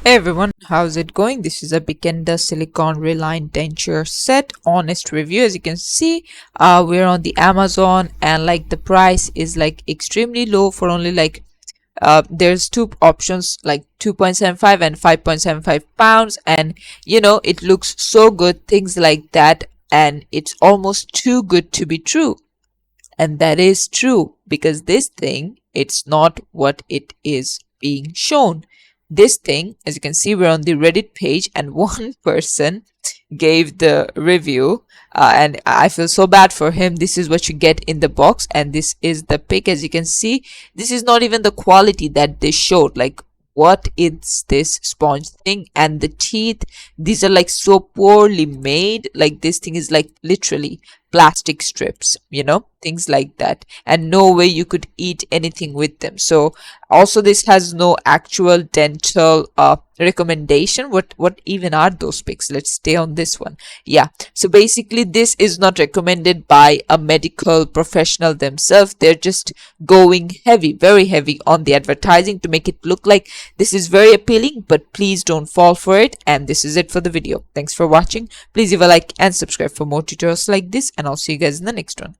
Hey everyone, how's it going? This is a Bikenda Silicone Reline Denture set honest review. As you can see, we're on the Amazon, and like the price is like extremely low for only like there's two options like 2.75 and 5.75 pounds, and it looks so good, things like that, and it's almost too good to be true. And that is true because this thing, it's not what it is being shown. This thing, as you can see, we're on the Reddit page, and one person gave the review, and I feel so bad for him. This is what you get in the box, and this is the pic. As you can see, this is not even the quality that they showed. Like, what is this sponge thing? And the teeth, these are like so poorly made. Like, this thing is like literally plastic strips, things like that, and no way you could eat anything with them. So also this has no actual dental recommendation. What even are those pics? Let's stay on this one. Yeah, so basically this is not recommended by a medical professional themselves. They're just going heavy, very heavy on the advertising to make it look like this is very appealing, but please don't fall for it. And this is it for the video. Thanks for watching. Please leave a like and subscribe for more tutorials like this, and I'll see you guys in the next one.